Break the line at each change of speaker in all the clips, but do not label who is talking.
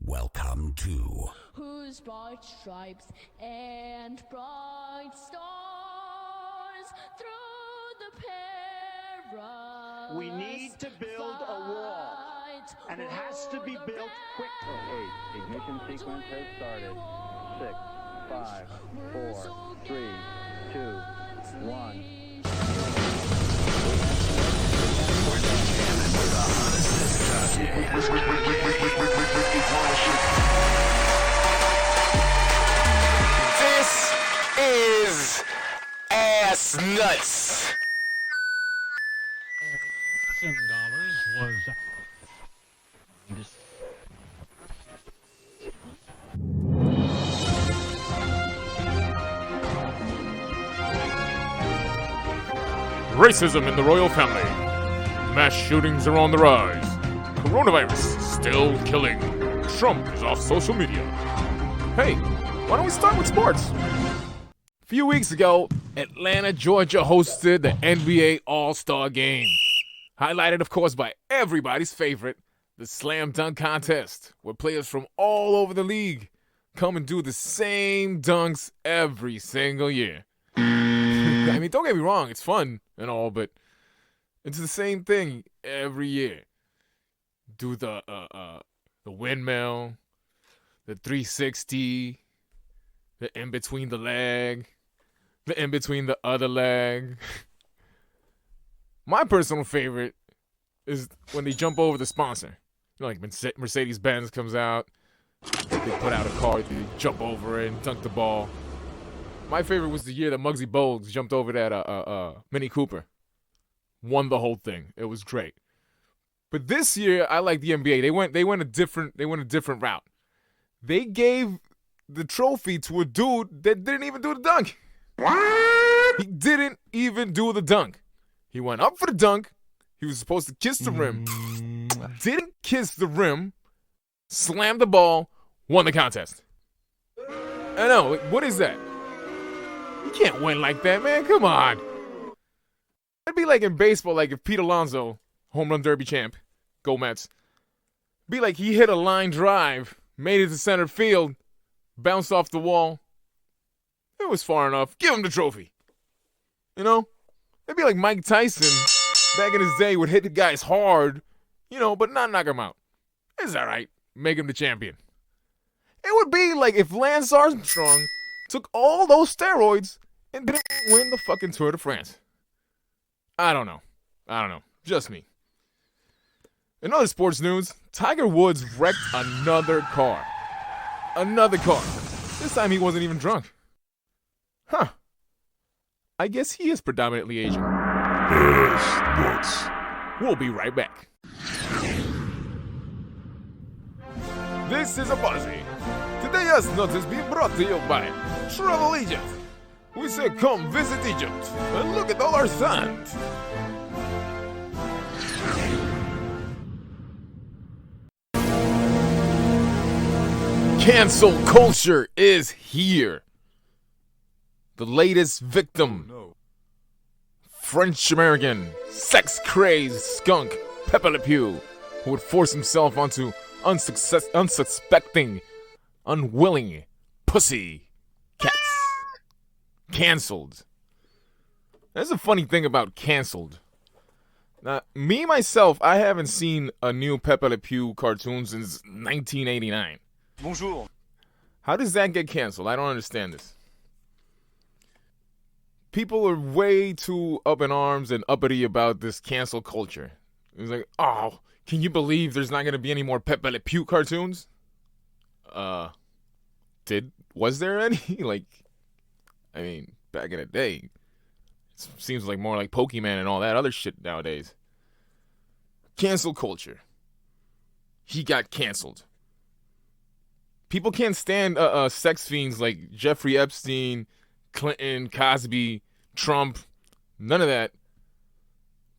Welcome to
whose bright stripes and bright stars through the perilous
We need to build a wall, and it has to be built quickly.
8. Ignition sequence has started. 6, 5, 4, 3, 2, 1.
This is ASSNUTS.
$10 was
Racism in the royal family. Mass shootings are on the rise. Coronavirus still killing. Trump is off social media. Hey, why don't we start with sports? A few weeks ago, Atlanta, Georgia hosted the NBA All-Star Game. Highlighted, of course, by everybody's favorite, the Slam Dunk Contest, where players from all over the league come and do the same dunks every single year. I mean, don't get me wrong, it's fun and all, but it's the same thing every year. Do the windmill, the 360, the in between the leg, the in between the other leg. My personal favorite is when they jump over the sponsor. You know, like Mercedes-Benz comes out, they put out a car, they jump over it and dunk the ball. My favorite was the year that Muggsy Bogues jumped over that Mini Cooper. Won the whole thing. It was great. But this year, I like the NBA. They went a different route. They gave the trophy to a dude that didn't even do the dunk. What? He didn't even do the dunk. He went up for the dunk. He was supposed to kiss the rim. Didn't kiss the rim. Slammed the ball. Won the contest. I know. What is that? You can't win like that, man. Come on. It'd be like in baseball, like if Pete Alonso, home run derby champ, go Mets. Be like he hit a line drive, made it to center field, bounced off the wall. It was far enough. Give him the trophy. You know? It'd be like Mike Tyson, back in his day, would hit the guys hard, you know, but not knock him out. It's all right. Make him the champion. It would be like if Lance Armstrong took all those steroids and didn't win the fucking Tour de France. I don't know. Just me. In other sports news, Tiger Woods wrecked another car. This time he wasn't even drunk. Huh. I guess he is predominantly Asian.
ASSNUTS.
We'll be right back. This is a Buzzy. Today ASSNUTS is being brought to you by Travel Egypt. We say come visit Egypt and look at all our sand. Cancel culture is here. The latest victim, French-American, sex-crazed skunk Pepe Le Pew, who would force himself onto unsuspecting, unwilling pussy cats. Canceled. That's a funny thing about canceled. Now, myself, I haven't seen a new Pepe Le Pew cartoon since 1989.
Bonjour.
How does that get canceled? I don't understand this. People are way too up in arms and uppity about this cancel culture. It's like, oh, can you believe there's not going to be any more Pepe Le Pew cartoons? Was there any? I mean, back in the day, it seems like more like Pokemon and all that other shit nowadays. Cancel culture. He got canceled. People can't stand sex fiends like Jeffrey Epstein, Clinton, Cosby, Trump, none of that.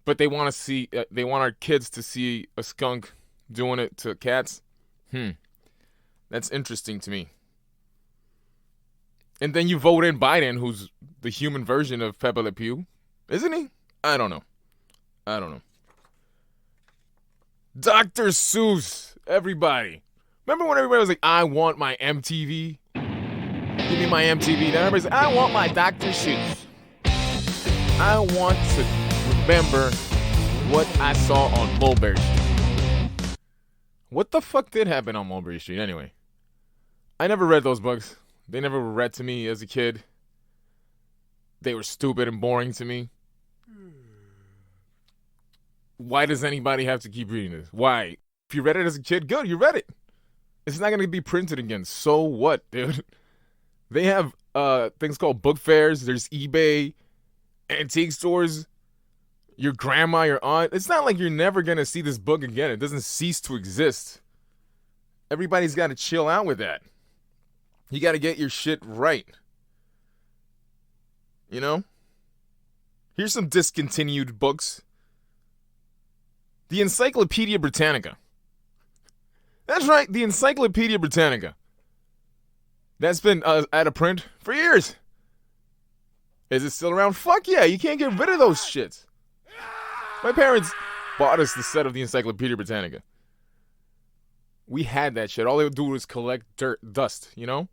But they want our kids to see a skunk doing it to cats. That's interesting to me. And then you vote in Biden, who's the human version of Pepe Le Pew. Isn't he? I don't know. Dr. Seuss, everybody. Remember when everybody was like, I want my MTV? Give me my MTV. Then everybody's like, I want my Dr. Seuss. I want to remember what I saw on Mulberry Street. What the fuck did happen on Mulberry Street anyway? I never read those books. They never were read to me as a kid. They were stupid and boring to me. Why does anybody have to keep reading this? Why? If you read it as a kid, good, you read it. It's not going to be printed again. So what, dude? They have things called book fairs. There's eBay, antique stores, your grandma, your aunt. It's not like you're never going to see this book again. It doesn't cease to exist. Everybody's got to chill out with that. You got to get your shit right. You know? Here's some discontinued books. The Encyclopedia Britannica. That's right, the Encyclopedia Britannica. That's been out of print for years. Is it still around? Fuck yeah, you can't get rid of those shits. My parents bought us the set of the Encyclopedia Britannica. We had that shit. All they would do was collect dust, you know?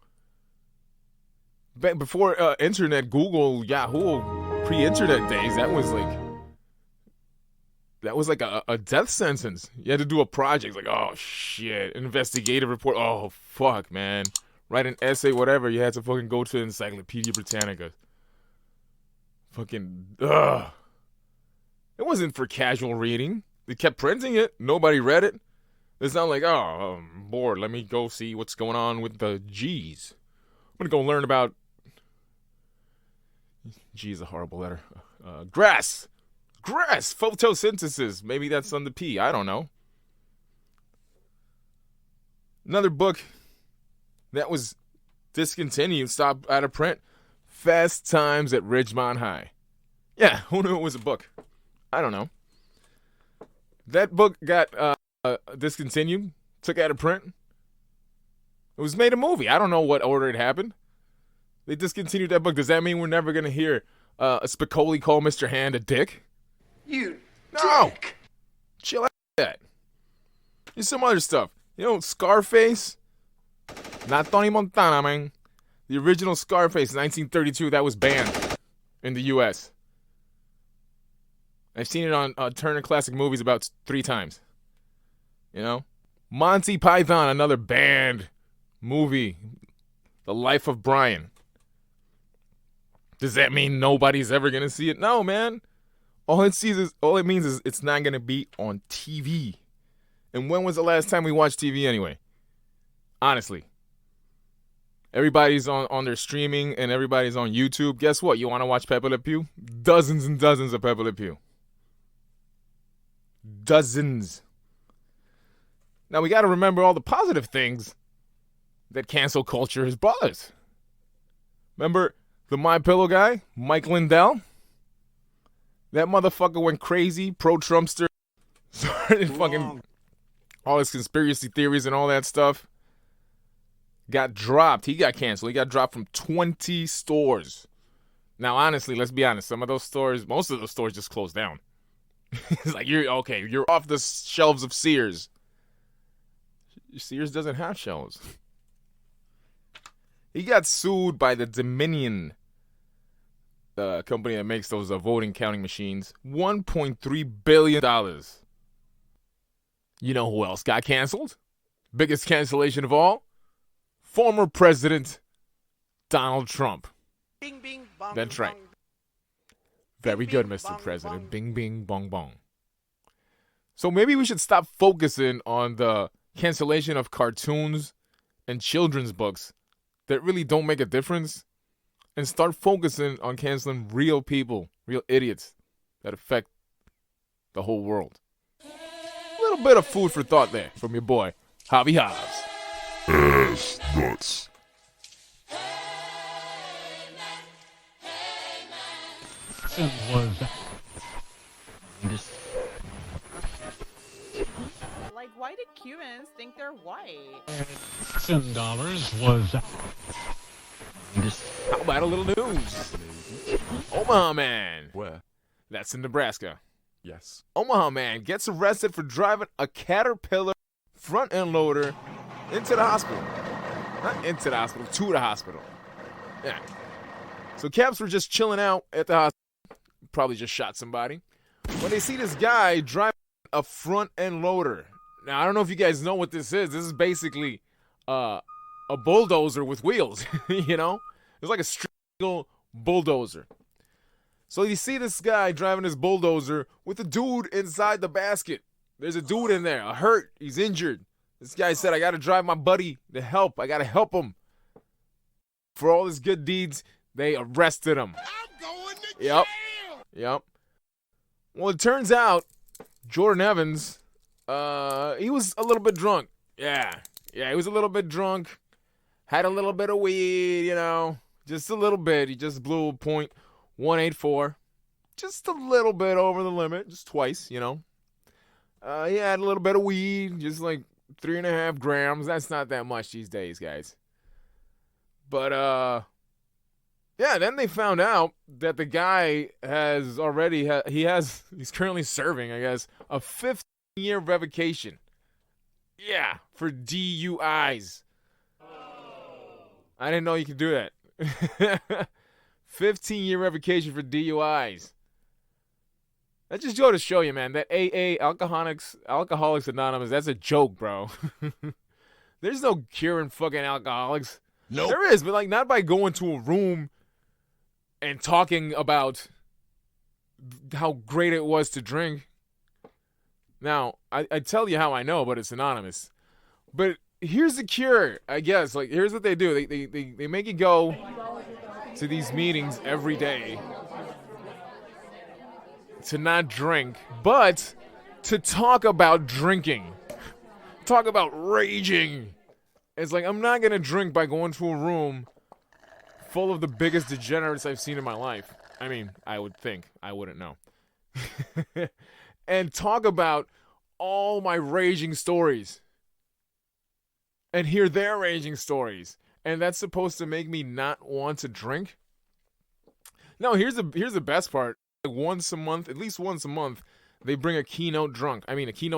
Back before internet, Google, Yahoo, pre-internet days, that was like a death sentence. You had to do a project. Like, oh, shit. Investigative report. Oh, fuck, man. Write an essay, whatever. You had to fucking go to Encyclopedia Britannica. Fucking, ugh. It wasn't for casual reading. They kept printing it. Nobody read it. It's not like, oh, I'm bored. Let me go see what's going on with the G's. I'm going to go learn about... G is a horrible letter. Grass. Grass, photosynthesis. Maybe that's on the P. I don't know. Another book that was discontinued, stopped out of print. Fast Times at Ridgemont High. Yeah, who knew it was a book? I don't know. That book got discontinued, took out of print. It was made a movie. I don't know what order it happened. They discontinued that book. Does that mean we're never going to hear a Spicoli call Mr. Hand a dick?
You
No.
dick.
Chill out with that. There's some other stuff. You know, Scarface? Not Tony Montana, man. The original Scarface, 1932, that was banned in the U.S. I've seen it on Turner Classic Movies about 3 times. You know? Monty Python, another banned movie. The Life of Brian. Does that mean nobody's ever going to see it? No, man. All it means is it's not going to be on TV. And when was the last time we watched TV anyway? Honestly. Everybody's on their streaming and everybody's on YouTube. Guess what? You want to watch Pepe Le Pew? Dozens and dozens of Pepe Le Pew. Dozens. Now we got to remember all the positive things that cancel culture has brought us. Remember the My Pillow guy, Mike Lindell? That motherfucker went crazy, pro-Trumpster, started fucking all his conspiracy theories and all that stuff. Got dropped. He got canceled. He got dropped from 20 stores. Now, honestly, let's be honest. Some of those stores, most of those stores just closed down. It's like, you're off the shelves of Sears. Sears doesn't have shelves. He got sued by the Dominion company that makes those voting counting machines. $1.3 billion. You know who else got canceled? Biggest cancellation of all? Former President Donald Trump.
Bing, bing, bong,
That's right.
bong.
Very
Bing,
good,
bing,
Mr.
bong,
President.
bong.
Bing, bing, bong, bong. So maybe we should stop focusing on the cancellation of cartoons and children's books that really don't make a difference and start focusing on canceling real people, real idiots that affect the whole world. A little bit of food for thought there from your boy, Javi Javs.
ASSNUTS.
Like, why do Cubans think they're white?
$10 was
How about a little news? Omaha man.
Where?
That's in Nebraska.
Yes.
Omaha man gets arrested for driving a Caterpillar front end loader into the hospital. Not into the hospital, to the hospital. Yeah. So Caps were just chilling out at the hospital. Probably just shot somebody. When they see this guy driving a front end loader. Now, I don't know if you guys know what this is. This is basically a bulldozer with wheels, you know? It's like a straight bulldozer. So you see this guy driving his bulldozer with a dude inside the basket. There's a dude in there, hurt. He's injured. This guy said, I got to drive my buddy to help. I got to help him. For all his good deeds, they arrested him.
I'm going to jail.
Yep. Well, it turns out Jordan Evans, he was a little bit drunk. Yeah, he was a little bit drunk. Had a little bit of weed, you know. Just a little bit. He just blew a .184. Just a little bit over the limit. Just twice, you know. He had a little bit of weed. Just like 3.5 grams. That's not that much these days, guys. But, yeah, then they found out that the guy has already, he's currently serving, I guess, a 15-year revocation. Yeah, for DUIs. I didn't know you could do that. 15-year revocation for DUIs. That just go to show you, man, that AA, Alcoholics Anonymous, that's a joke, bro. There's no curing fucking alcoholics. Nope. There is, but like not by going to a room and talking about how great it was to drink. Now, I tell you how I know, but it's anonymous. But here's the cure, I guess. Like, here's what they do. They make you go to these meetings every day to not drink, but to talk about drinking. Talk about raging. It's like, I'm not going to drink by going to a room full of the biggest degenerates I've seen in my life. I mean, I would think. I wouldn't know. And talk about all my raging stories. And hear their raging stories. And that's supposed to make me not want to drink? No, here's the best part. Like once a month, at least once a month, they bring a keynote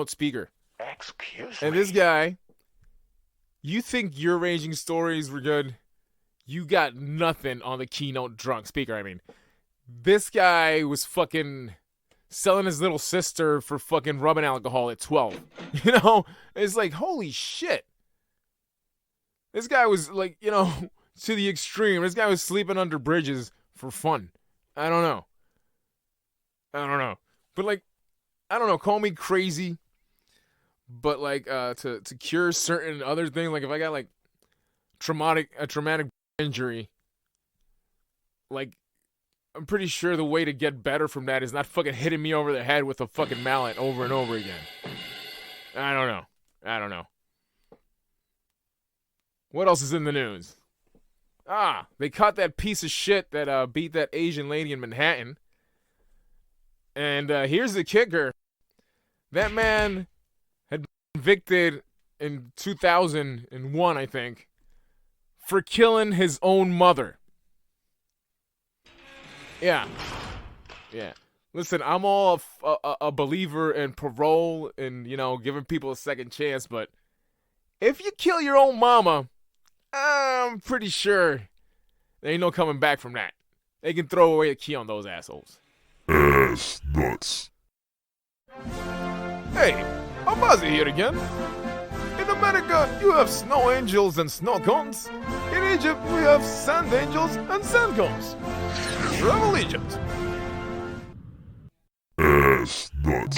speaker.
Excuse
and
me.
This guy, you think your raging stories were good? You got nothing on the keynote speaker. I mean, this guy was fucking selling his little sister for fucking rubbing alcohol at 12. You know? It's like, holy shit. This guy was like, you know, to the extreme. This guy was sleeping under bridges for fun. I don't know. But like, I don't know, call me crazy. But like to cure certain other things, like if I got like a traumatic injury, like I'm pretty sure the way to get better from that is not fucking hitting me over the head with a fucking mallet over and over again. I don't know. What else is in the news? They caught that piece of shit that beat that Asian lady in Manhattan. And here's the kicker. That man had been convicted in 2001, I think, for killing his own mother. Yeah. Listen, I'm all a believer in parole and, you know, giving people a second chance, but if you kill your own mama, I'm pretty sure there ain't no coming back from that. They can throw away the key on those assholes.
ASSNUTS.
Hey, Abazi here again. In America, you have snow angels and snow cones. In Egypt, we have sand angels and sand cones. Travel Egypt.
ASSNUTS.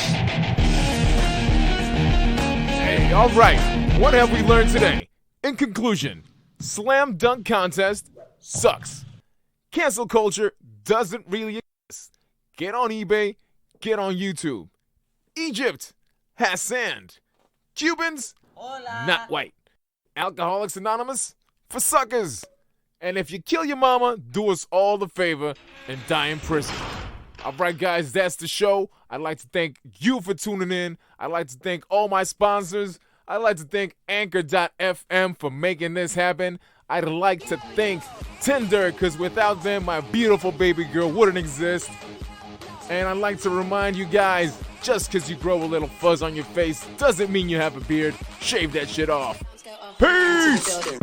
Hey, alright. What have we learned today? In conclusion, slam dunk contest sucks. Cancel culture doesn't really exist. Get on eBay, get on YouTube. Egypt has sand. Cubans, not white. Alcoholics Anonymous, for suckers. And if you kill your mama, do us all the favor and die in prison. Alright guys, that's the show. I'd like to thank you for tuning in. I'd like to thank all my sponsors. I'd like to thank Anchor.fm for making this happen. I'd like to thank Tinder, because without them, my beautiful baby girl wouldn't exist. And I'd like to remind you guys, just because you grow a little fuzz on your face doesn't mean you have a beard. Shave that shit off. Peace!